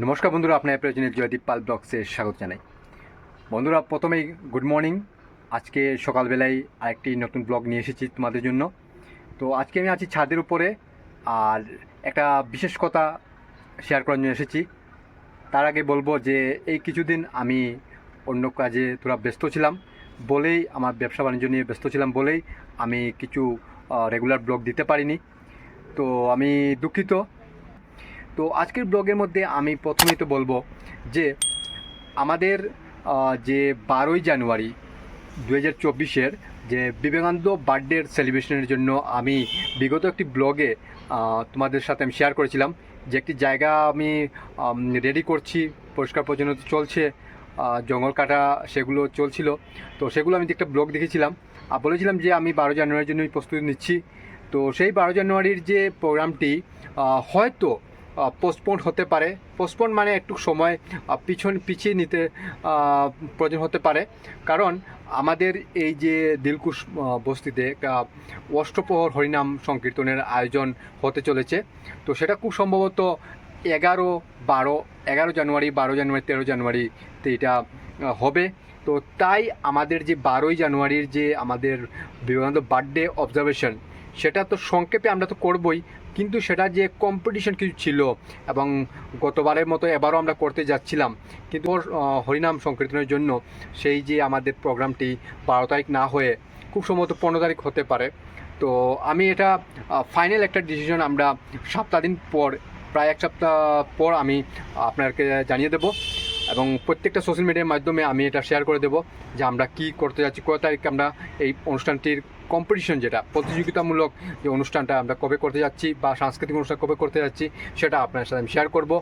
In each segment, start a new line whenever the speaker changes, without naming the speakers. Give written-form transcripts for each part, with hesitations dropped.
নমস্কার বন্ধুরা, আপনার প্রয়োজনীয় জয়দীপ পাল ব্লগসে স্বাগত জানাই। বন্ধুরা, প্রথমেই গুড মর্নিং। আজকে সকালবেলায় আরেকটি নতুন ব্লগ নিয়ে এসেছি তোমাদের জন্য। তো আজকে আমি আছি ছাদের উপরে, আর একটা বিশেষ কথা শেয়ার করার জন্য এসেছি। তার আগে বলবো যে এই কিছুদিন আমি অন্য কাজে তোরা ব্যস্ত ছিলাম বলেই, আমার ব্যবসা বাণিজ্য নিয়ে ব্যস্ত ছিলাম বলেই আমি কিছু রেগুলার ব্লগ দিতে পারিনি। তো আমি দুঃখিত। তো আজকের ব্লগের মধ্যে আমি প্রথমেই তো বলবো যে আমাদের যে 12ই জানুয়ারি 2024-এর যে বিবেকানন্দ বার্থডের সেলিব্রেশনের জন্য আমি বিগত একটি ব্লগে তোমাদের সাথে আমি শেয়ার করেছিলাম যে একটি জায়গা আমি রেডি করছি, পরিষ্কার পরিচ্ছন্নতা চলছে, জঙ্গল কাটা সেগুলো চলছিল। তো সেগুলো আমি একটা ব্লগ দেখেছিলাম আর বলেছিলাম যে আমি 12 জানুয়ারির জন্য প্রস্তুতি নিচ্ছি। তো সেই 12 জানুয়ারির যে প্রোগ্রামটি হয়তো পোস্টপোন হতে পারে। পোস্টপোন মানে একটু সময় পিছিয়ে নিতে প্রয়োজন হতে পারে, কারণ আমাদের এই যে দিলকুশ বস্তিতে একটা অষ্টপ্রহর হরিনাম সংকীর্তনের আয়োজন হতে চলেছে। তো সেটা খুব সম্ভবত 11 জানুয়ারি, 12 জানুয়ারি, 13 জানুয়ারিতে এটা হবে। তো তাই আমাদের যে 12ই জানুয়ারির যে আমাদের বিবেকানন্দ বার্থডে অবজারভেশন, সেটা তো সংক্ষেপে আমরা তো করবই, কিন্তু সেটা যে কম্পিটিশন কিছু ছিল এবং গতবারের মতো এবারও আমরা করতে যাচ্ছিলাম, কিন্তু হরিনাম সংকীর্তনের জন্য সেই যে আমাদের প্রোগ্রামটি 12 তারিখ না হয়ে খুব সম্ভবত 15 তারিখ হতে পারে। তো আমি এটা ফাইনাল একটা ডিসিশন আমরা সপ্তাহদিন পর, প্রায় এক সপ্তাহ পর আমি আপনাকে জানিয়ে দেবো এবং প্রত্যেকটা সোশ্যাল মিডিয়ার মাধ্যমে আমি এটা শেয়ার করে দেবো যে আমরা কি করতে যাচ্ছি, কত তারিখে আমরা এই অনুষ্ঠানটির কম্পিটিশন, যেটা প্রতিযোগিতামূলক যে অনুষ্ঠানটা আমরা কবে করতে যাচ্ছি বা সাংস্কৃতিক অনুষ্ঠান কবে করতে যাচ্ছি, সেটা আপনার সাথে আমি শেয়ার করব।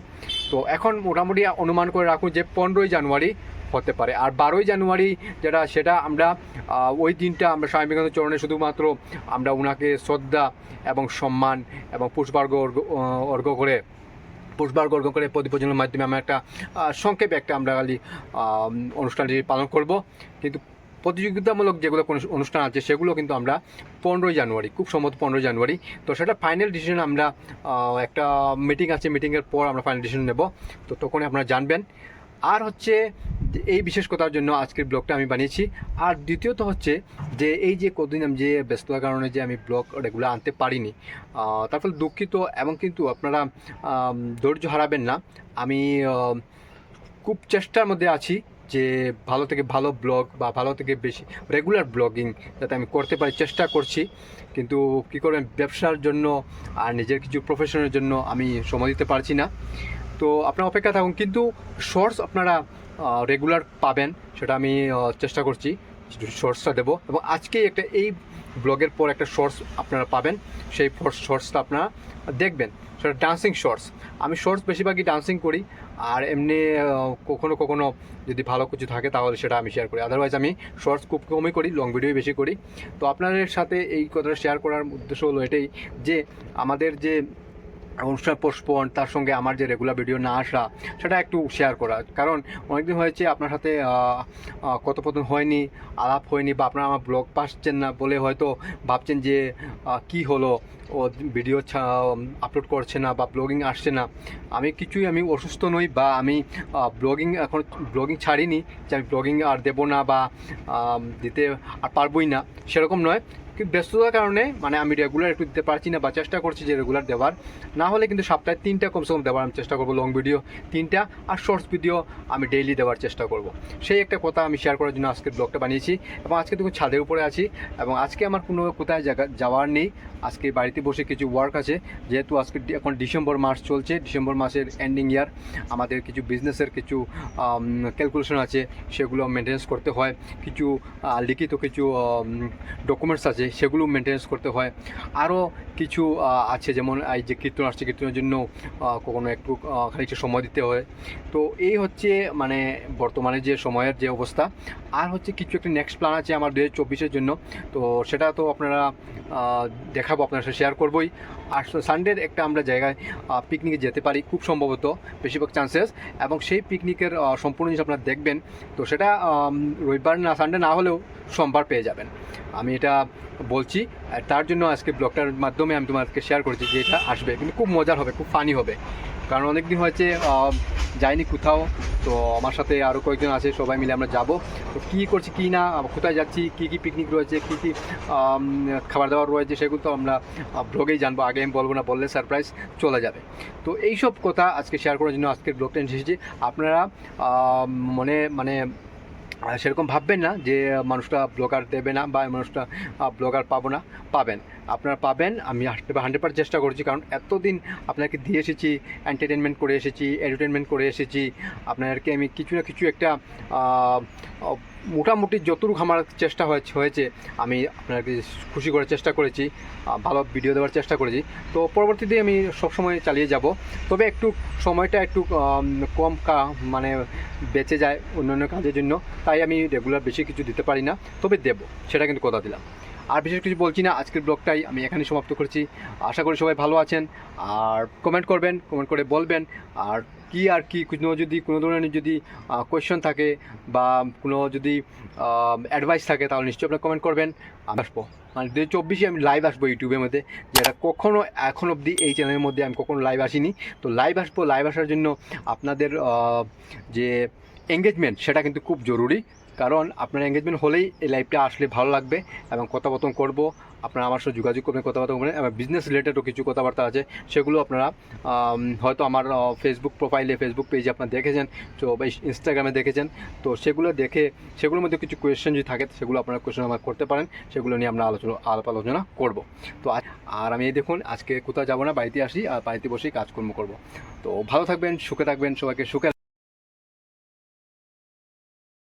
তো এখন মোটামুটি অনুমান করে রাখুন যে 15ই জানুয়ারি হতে পারে। আর 12ই জানুয়ারি যেটা, সেটা আমরা ওই দিনটা আমরা স্বামী বিবেকানন্দ চরণে শুধুমাত্র আমরা ওনাকে শ্রদ্ধা এবং সম্মান এবং পুষ্পার্ঘ্য করে প্রদীপজনের মাধ্যমে আমরা একটা সংক্ষেপে একটা আমরা খালি অনুষ্ঠানটি পালন করব। কিন্তু প্রতিযোগিতামূলক যেগুলো কোনো অনুষ্ঠান আছে সেগুলো কিন্তু আমরা 15ই জানুয়ারি, খুব সম্ভবত 15ই জানুয়ারি। তো সেটা ফাইনাল ডিসিশন আমরা একটা মিটিং আছে, মিটিংয়ের পর আমরা ফাইনাল ডিসিশন নেব। তো তখনই আপনারা জানবেন। আর হচ্ছে এই বিশেষ কথার জন্য আজকের ব্লগটা আমি বানিয়েছি। আর দ্বিতীয়ত হচ্ছে যে এই যে কতদিন আমি যে ব্যস্ততার কারণে যে আমি ব্লগ রেগুলার আনতে পারিনি, তার ফলে দুঃখিত। এবং কিন্তু আপনারা ধৈর্য হারাবেন না। আমি খুব চেষ্টার মধ্যে আছি যে ভালো থেকে ভালো ব্লগ বা ভালো থেকে বেশি রেগুলার ব্লগিং যাতে আমি করতে পারি, চেষ্টা করছি। কিন্তু কী করবেন, ব্যবসার জন্য আর নিজের কিছু প্রফেশনের জন্য আমি সময় দিতে পারছি না। তো আপনারা অপেক্ষা থাকুন, কিন্তু শর্টস আপনারা রেগুলার পাবেন, সেটা আমি চেষ্টা করছি শর্টসটা দেবো। এবং আজকেই একটা এই ব্লগের পর একটা শর্টস আপনারা পাবেন, সেই শর্টসটা আপনারা দেখবেন। সেটা ডান্সিং শর্টস। আমি শর্টস বেশিরভাগই ডান্সিং করি, আর এমনি কখনো কখনো যদি ভালো কিছু থাকে তাহলে সেটা আমি শেয়ার করি। আদারওয়াইজ আমি শর্টস খুব কমই করি, লং ভিডিও বেশি করি। তো আপনাদের সাথে এই কথাটা শেয়ার করার উদ্দেশ্য হলো এটাই যে আমাদের যে অনুষ্ঠান পোস্টপোন, তার সঙ্গে আমার যে রেগুলার ভিডিও না আসা, সেটা একটু শেয়ার করা। কারণ অনেকদিন হয়েছে আপনার সাথে কথোপকথন হয়নি, আলাপ হয়নি, বা আপনারা আমার ব্লগ পাচ্ছেন না বলে হয়তো ভাবছেন যে কি হলো, ও ভিডিও আপলোড করছে না বা ব্লগিং আসছে না। আমি অসুস্থ নই, বা আমি এখন ব্লগিং ছাড়িনি যে আমি ব্লগিং আর দেবো না বা দিতে আর পারবই না, সেরকম নয়। কিন্তু ব্যস্ততার কারণে মানে আমি রেগুলার একটু দিতে পারছি না, বা চেষ্টা করছি যে রেগুলার দেওয়ার। না হলে কিন্তু সপ্তাহে 3টা কমসে কম দেওয়ার আমি চেষ্টা করবো, লং ভিডিও 3টা, আর শর্টস ভিডিও আমি ডেইলি দেওয়ার চেষ্টা করব। সেই একটা কথা আমি শেয়ার করার জন্য আজকের ব্লগটা বানিয়েছি। এবং আজকে দেখুন ছাদের উপরে আছি, এবং আজকে আমার কোনো কোথায় যাওয়ার নেই। আজকে বাড়িতে বসে কিছু ওয়ার্ক আছে, যেহেতু আজকে এখন ডিসেম্বর মাস চলছে, ডিসেম্বর মাসের এন্ডিং ইয়ার, আমাদের কিছু বিজনেসের কিছু ক্যালকুলেশন আছে, সেগুলো মেনটেন্স করতে হয়। কিছু লিখিত কিছু ডকুমেন্টস আছে, সেগুলো মেনটেন্স করতে হয়। আরও কিছু আছে, যেমন এই যে কীর্তন আসছে, কীর্তনের জন্য কখনো একটু খানিকটা সময় দিতে হয়। তো এই হচ্ছে মানে বর্তমানে যে সময়ের যে অবস্থা। আর হচ্ছে কিছু একটা নেক্সট প্ল্যান আছে আমার 2024-এর জন্য। তো সেটা তো আপনারা দেখাবো, আপনার সাথে শেয়ার করবোই। আর সানডের একটা আমরা জায়গায় পিকনিকে যেতে পারি খুব সম্ভবত, বেশিরভাগ চান্সেস। এবং সেই পিকনিকের সম্পূর্ণ জিনিস আপনারা দেখবেন। তো সেটা রবিবার না, সানডে না হলেও সোমবার পেয়ে যাবেন, আমি এটা বলছি। তার জন্য আজকে ব্লগটার মাধ্যমে আমি তোমাদেরকে শেয়ার করেছি যে এটা আসবে, কিন্তু খুব মজার হবে, খুব ফানি হবে। কারণ অনেক দিন হয়েছে যাইনি কোথাও। তো আমার সাথে আরও কয়েকজন আছে, সবাই মিলে আমরা যাব। তো কী করছি কী না, কোথায় যাচ্ছি, কী কী পিকনিক রয়েছে, কী কী খাবার দাবার রয়েছে, সেগুলো তো আমরা ব্লগেই জানবো। আগে আমি বলবো না, বললে সারপ্রাইজ চলে যাবে। তো এইসব কথা আজকে শেয়ার করার জন্য আজকের ব্লগটা এসেছি। আপনারা মানে সেরকম ভাববেন না যে মানুষটা ব্লগার দেবে না বা মানুষটা ব্লগার পাবো না, পাবেন, আপনারা পাবেন। আমি 100% চেষ্টা করছি, কারণ এতদিন আপনাকে দিয়ে এসেছি, এন্টারটেনমেন্ট করে এসেছি, এন্টারটেনমেন্ট করে এসেছি। আপনাদেরকে আমি কিছু না কিছু একটা মোটামুটি যতটুকু আমার চেষ্টা হয়েছে আমি আপনাকে খুশি করার চেষ্টা করেছি, ভালো ভিডিও দেওয়ার চেষ্টা করেছি। তো পরবর্তীতে আমি সবসময় চালিয়ে যাব, তবে একটু সময়টা একটু কম মানে বেঁচে যায় অন্যান্য কাজের জন্য, তাই আমি রেগুলার বেশি কিছু দিতে পারি না, তবে দেবো, সেটা কিন্তু কথা দিলাম। আর বিশেষ কিছু বলছি না, আজকের ব্লগটাই আমি এখানেই সমাপ্ত করছি। আশা করি সবাই ভালো আছেন, আর কমেন্ট করবেন, কমেন্ট করে বলবেন। আর কোনো ধরনের যদি কোয়েশ্চেন থাকে বা কোনো যদি অ্যাডভাইস থাকে, তাহলে নিশ্চয়ই আপনারা কমেন্ট করবেন। আমি আসবো, মানে 2024 আমি লাইভ আসবো ইউটিউবের মধ্যে, যেটা কখনও এখন অবধি এই চ্যানেলের মধ্যে আমি কখনো লাইভ আসিনি। তো লাইভ আসবো, লাইভ আসার জন্য আপনাদের যে এঙ্গেজমেন্ট সেটা কিন্তু খুব জরুরি, কারণ আপনার এঙ্গেজমেন্ট হলেই এই লাইভটা আসলে ভালো লাগবে এবং কথাবার্তা করবো। আপনারা আমার সাথে যোগাযোগ করবেন, কথাবার্তা করবেন। এবং বিজনেস রিলেটেডও কিছু কথাবার্তা আছে, সেগুলো আপনারা হয়তো আমার ফেসবুক প্রোফাইলে, ফেসবুক পেজে আপনারা দেখেছেন, তো বা ইনস্টাগ্রামে দেখেছেন। তো সেগুলো দেখে সেগুলোর মধ্যে কিছু কোয়েশ্চেন যদি থাকে, সেগুলো আপনারা কোয়েশ্চেন আমার করতে পারেন, সেগুলো নিয়ে আমরা আলোচনা করব। তো আর আমি এই দেখুন আজকে কোথাও যাবো না, বাড়িতে আসি আর বাড়িতে বসেই কাজকর্ম করব। তো ভালো থাকবেন, সুখে থাকবেন, সবাইকে সুখে